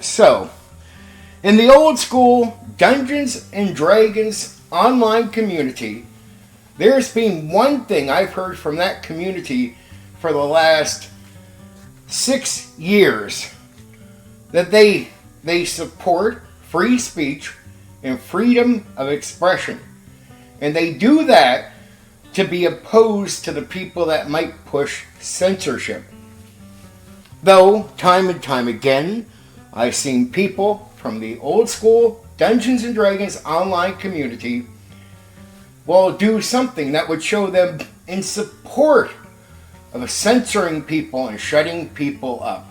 So, in the old school Dungeons and Dragons online community, there's been one thing I've heard from that community for the last 6 years, that they support free speech and freedom of expression. And they do that to be opposed to the people that might push censorship. Though, time and time again, I've seen people from the old school Dungeons and Dragons online community will do something that would show them in support of censoring people and shutting people up.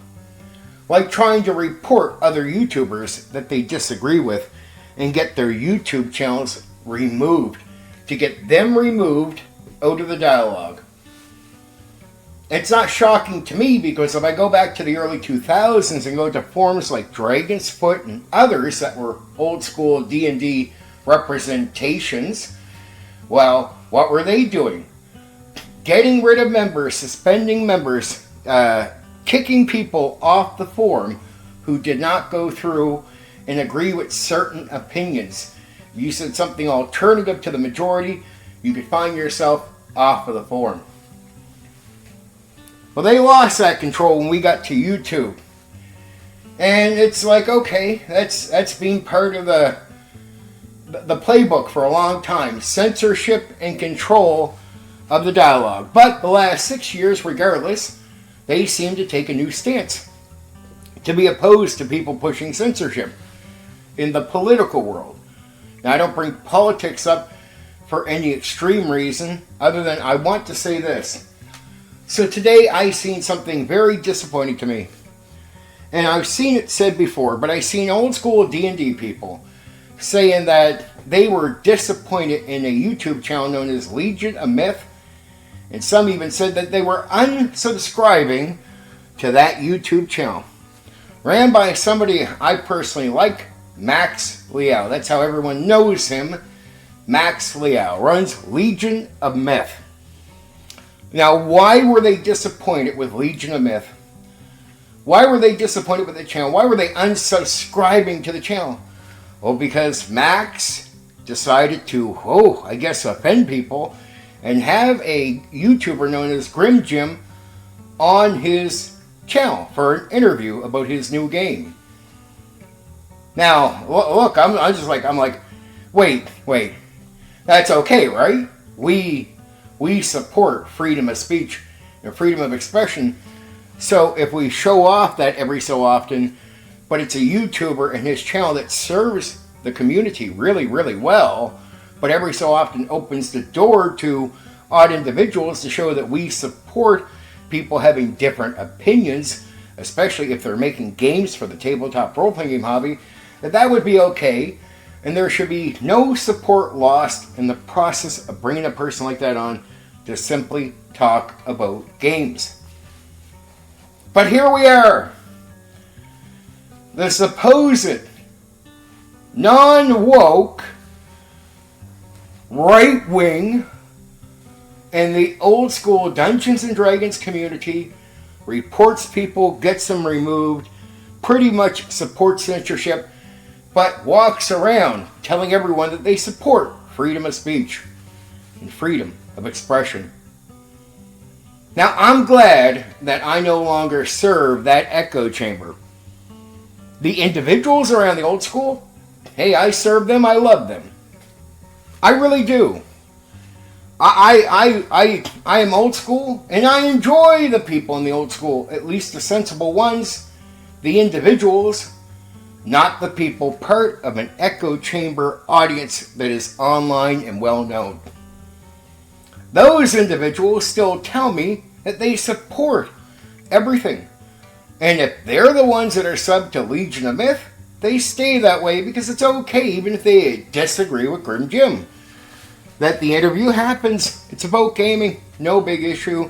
Like trying to report other YouTubers that they disagree with and get their YouTube channels removed, to get them removed out of the dialogue. It's not shocking to me, because if I go back to the early 2000s and go to forums like Dragon's Foot and others that were old school D&D representations, well, what were they doing? Getting rid of members, suspending members, kicking people off the forum who did not go through and agree with certain opinions. If you said something alternative to the majority, you could find yourself off of the forum. Well, they lost that control when we got to YouTube. And it's like, okay, that's been part of the playbook for a long time. Censorship and control of the dialogue. But the last 6 years, regardless, they seem to take a new stance to be opposed to people pushing censorship in the political world. Now, I don't bring politics up for any extreme reason, other than I want to say this. So today I seen something very disappointing to me. And I've seen it said before, but I've seen old school D&D people saying that they were disappointed in a YouTube channel known as Legion of Myth. And some even said that they were unsubscribing to that YouTube channel. Ran by somebody I personally like, Max Liao. That's how everyone knows him. Max Liao runs Legion of Myth. Now, why were they disappointed with Legion of Myth? Why were they disappointed with the channel? Why were they unsubscribing to the channel? Well, because Max decided to, I guess, offend people and have a YouTuber known as Grim Jim on his channel for an interview about his new game. Now, look, I'm like, wait, that's okay, right? We support freedom of speech and freedom of expression. So if we show off that every so often, but it's a YouTuber and his channel that serves the community really, really well, but every so often opens the door to odd individuals to show that we support people having different opinions, especially if they're making games for the tabletop role-playing game hobby, that would be okay. And there should be no support lost in the process of bringing a person like that on to simply talk about games. But here we are. The supposed non-woke, right-wing, and the old school Dungeons and Dragons community reports people, gets them removed, pretty much supports censorship, but walks around telling everyone that they support freedom of speech and freedom of expression. Now, I'm glad that I no longer serve that echo chamber. The individuals around the old school, hey, I serve them, I love them. I really do. I am old school, and I enjoy the people in the old school, at least the sensible ones, the individuals, not the people part of an echo chamber audience that is online and well known. Those individuals still tell me that they support everything. And if they're the ones that are sub to Legion of Myth, they stay that way because it's okay even if they disagree with Grim Jim. That the interview happens. It's about gaming. No big issue.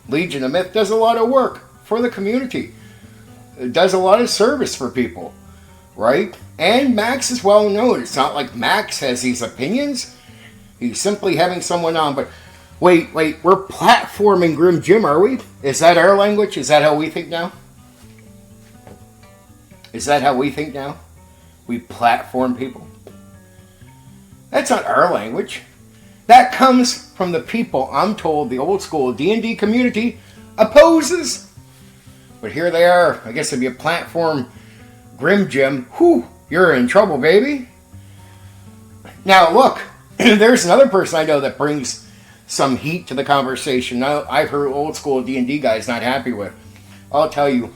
Legion of Myth does a lot of work for the community. It does a lot of service for people. Right? And Max is well known. It's not like Max has these opinions. He's simply having someone on. But wait, we're platforming Grim Jim, are we? Is that our language? Is that how we think now? Is that how we think now? We platform people? That's not our language. That comes from the people I'm told the old school D&D community opposes. But here they are. I guess if you platform Grim Jim, whew, you're in trouble, baby. Now look, there's another person I know that brings some heat to the conversation. Now, I've heard old school D&D guys not happy with. I'll tell you,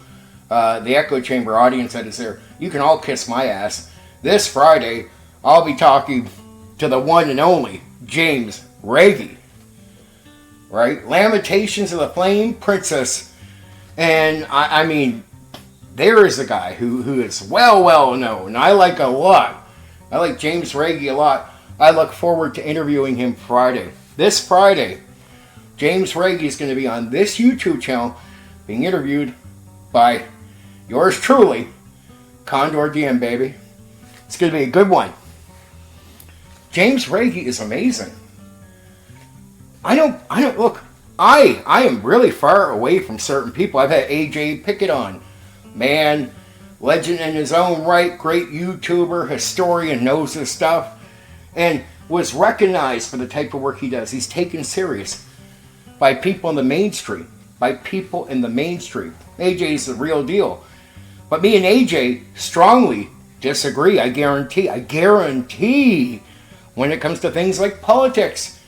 the echo chamber audience that is there, you can all kiss my ass. This Friday, I'll be talking to the one and only James Reagy. Right? Lamentations of the Flame Princess. And I mean, there is a guy who is well known. I like a lot. I like James Reagy a lot. I look forward to interviewing him Friday. This Friday, James Reagy is going to be on this YouTube channel being interviewed by yours truly, Condor DM, baby. It's going to be a good one. James Reagy is amazing. I am really far away from certain people. I've had AJ Pickett on. Man, legend in his own right, great YouTuber, historian, knows his stuff, and was recognized for the type of work he does. He's taken serious by people in the mainstream. AJ's the real deal. But me and AJ strongly disagree. I guarantee when it comes to things like politics.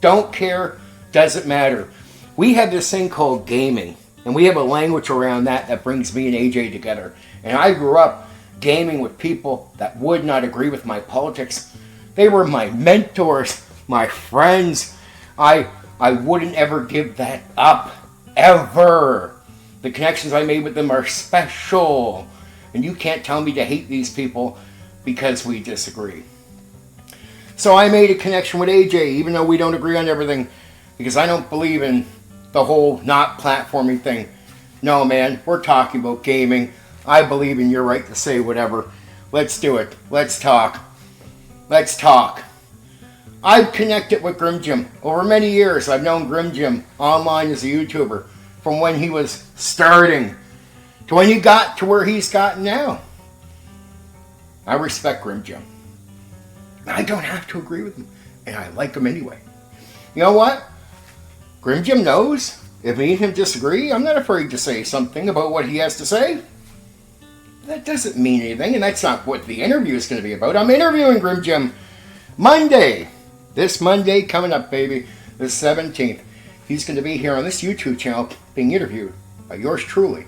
Don't care, doesn't matter. We have this thing called gaming, and we have a language around that brings me and AJ together. And I grew up gaming with people that would not agree with my politics. They were my mentors, my friends. I wouldn't ever give that up, ever. The connections I made with them are special. And you can't tell me to hate these people because we disagree. So I made a connection with AJ, even though we don't agree on everything, because I don't believe in the whole not platforming thing. No, man, we're talking about gaming. I believe in your right to say whatever. Let's do it. Let's talk. I've connected with Grim Jim. Over many years, I've known Grim Jim online as a YouTuber, from when he was starting to when he got to where he's gotten now. I respect Grim Jim. I don't have to agree with him, and I like him anyway. You know what? Grim Jim knows if me and him disagree, I'm not afraid to say something about what he has to say. That doesn't mean anything, and that's not what the interview is going to be about. I'm interviewing Grim Jim Monday. This Monday coming up, baby, the 17th. He's going to be here on this YouTube channel being interviewed by yours truly,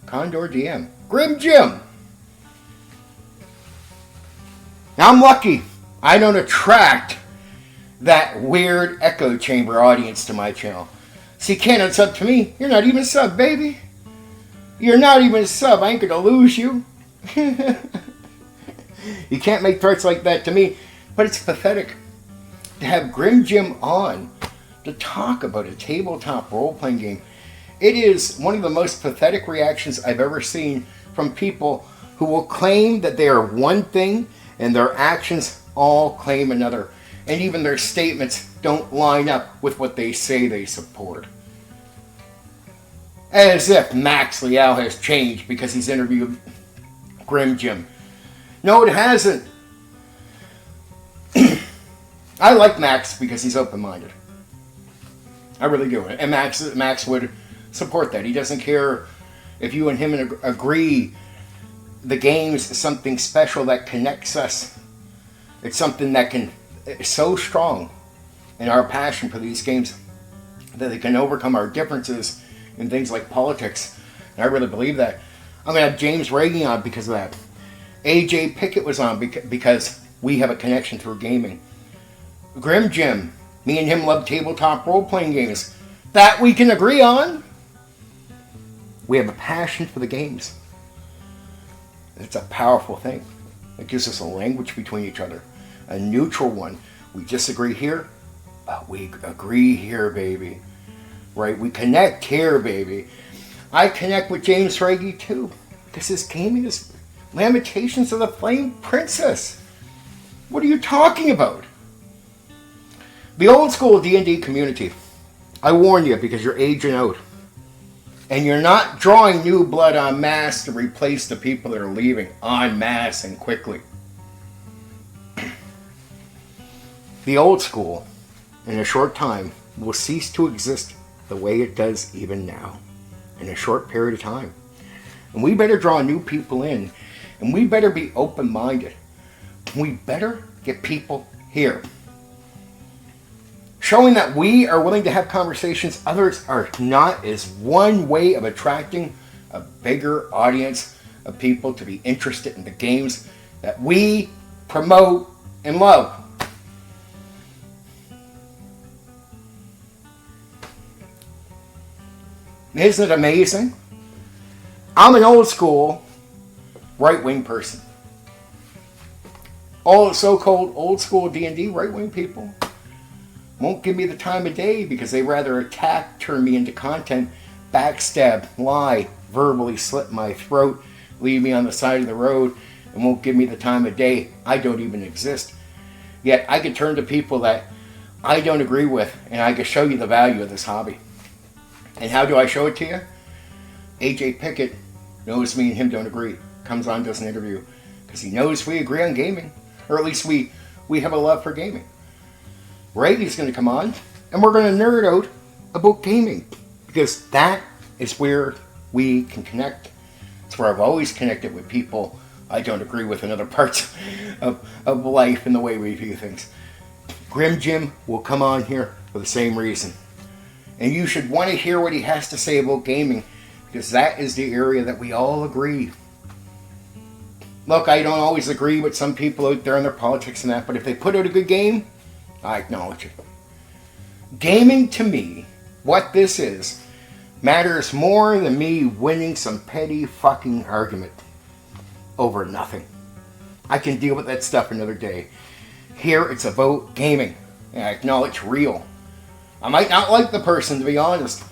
Condor DM. Grim Jim. Now, I'm lucky I don't attract that weird echo chamber audience to my channel. See, Ken, it's up to me. You're not even a sub, baby. You're not even a sub. I ain't going to lose you. You can't make threats like that to me. But it's pathetic to have Grim Jim on to talk about a tabletop role-playing game. It is one of the most pathetic reactions I've ever seen from people who will claim that they are one thing and their actions all claim another. And even their statements don't line up with what they say they support. As if Max Leal has changed because he's interviewed Grim Jim. No, it hasn't. I like Max because he's open-minded. I really do. And Max would support that. He doesn't care if you and him agree the game's something special that connects us. It's something that it's so strong in our passion for these games that it can overcome our differences in things like politics. And I really believe that. I'm going to have James Reagy on because of that. AJ Pickett was on because we have a connection through gaming. Grim Jim, me and him love tabletop role-playing games. That we can agree on. We have a passion for the games. It's a powerful thing. It gives us a language between each other. A neutral one. We disagree here, but we agree here, baby. Right? We connect here, baby. I connect with James Reagy too, because his gaming is Lamentations of the Flame Princess. What are you talking about? The old school D&D community. I warn you because you're aging out. And you're not drawing new blood en masse to replace the people that are leaving en masse and quickly. The old school, in a short time, will cease to exist the way it does even now, in a short period of time. And we better draw new people in, and we better be open-minded. We better get people here. Showing that we are willing to have conversations others are not is one way of attracting a bigger audience of people to be interested in the games that we promote and love. Isn't it amazing? I'm an old school, right-wing person. All the so-called old school D&D right-wing people won't give me the time of day because they rather attack, turn me into content, backstab, lie, verbally slit my throat, leave me on the side of the road, and won't give me the time of day. I don't even exist. Yet I can turn to people that I don't agree with, and I can show you the value of this hobby. And how do I show it to you? AJ Pickett knows me and him don't agree. Comes on, does an interview. Because he knows we agree on gaming. Or at least we have a love for gaming. Rady's going to come on, and we're going to nerd out about gaming. Because that is where we can connect. It's where I've always connected with people I don't agree with in other parts of life and the way we view things. Grim Jim will come on here for the same reason. And you should want to hear what he has to say about gaming, because that is the area that we all agree. Look, I don't always agree with some people out there in their politics and that, but if they put out a good game, I acknowledge it. Gaming, to me, what this is, matters more than me winning some petty fucking argument over nothing. I can deal with that stuff another day. Here, it's about gaming, and I acknowledge real. I might not like the person, to be honest,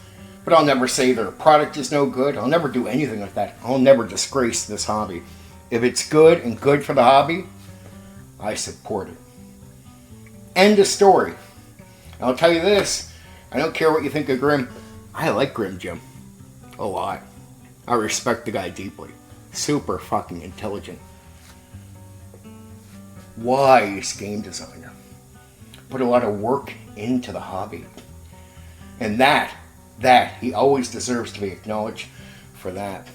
but I'll never say their product is no good. I'll never do anything like that. I'll never disgrace this hobby. If it's good and good for the hobby, I support it. End of story. I'll tell you this, I don't care what you think of Grim. I like Grim Jim a lot. I respect the guy deeply. Super fucking intelligent. Wise game designer. Put a lot of work into the hobby. And that he always deserves to be acknowledged for that.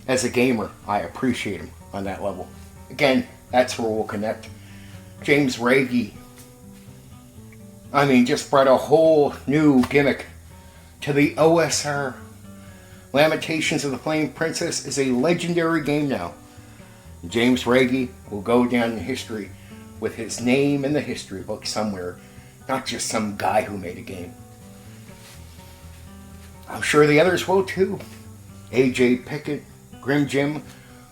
As a gamer, I appreciate him on that level. Again, that's where we'll connect. James Ragey, just brought a whole new gimmick to the OSR. Lamentations of the Flame Princess is a legendary game now. James Ragey will go down in history with his name in the history book somewhere, not just some guy who made a game. I'm sure the others will too. AJ Pickett, Grim Jim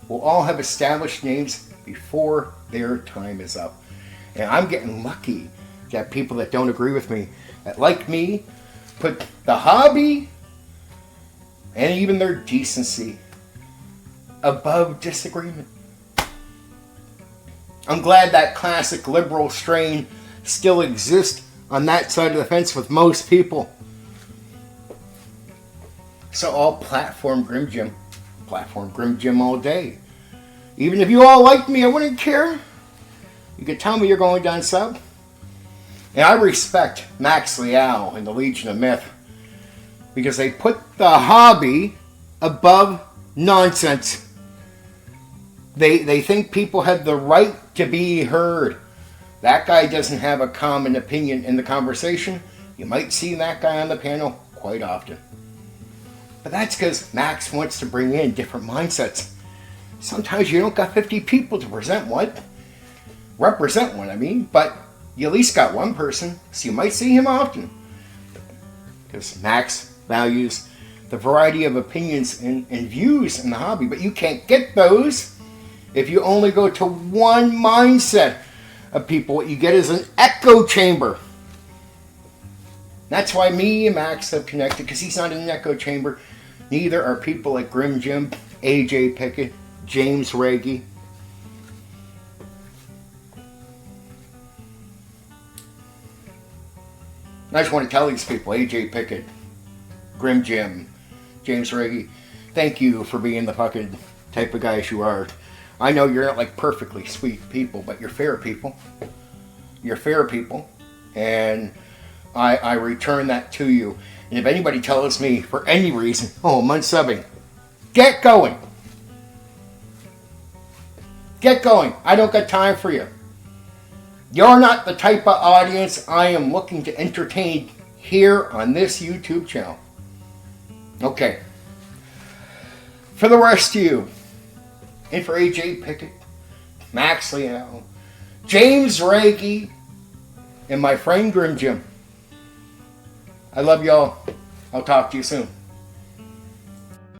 will all have established names before their time is up. And I'm getting lucky that people that don't agree with me, that like me, put the hobby and even their decency above disagreement. I'm glad that classic liberal strain still exists on that side of the fence with most people. So I'll platform Grim Jim all day. Even if you all liked me, I wouldn't care. You could tell me you're going down sub. And I respect Max Liao and the Legion of Myth because they put the hobby above nonsense. They think people have the right to be heard. That guy doesn't have a common opinion in the conversation. You might see that guy on the panel quite often. But that's because Max wants to bring in different mindsets. Sometimes you don't got 50 people to represent one, but you at least got one person, so you might see him often. Because Max values the variety of opinions and views in the hobby, but you can't get those if you only go to one mindset of people. What you get is an echo chamber. That's why me and Max have connected, because he's not in an echo chamber. Neither are people like Grim Jim, AJ Pickett, James Ragey. I just want to tell these people, AJ Pickett, Grim Jim, James Reggie, thank you for being the fucking type of guys you are. I know you're not like perfectly sweet people, but you're fair people. You're fair people. And I return that to you. And if anybody tells me for any reason, oh, I'm unsubbing, get going. Get going. I don't got time for you. You're not the type of audience I am looking to entertain here on this YouTube channel. Okay. For the rest of you, and for AJ Pickett, Max Leal, James Reggie, and my friend Grim Jim, I love y'all. I'll talk to you soon.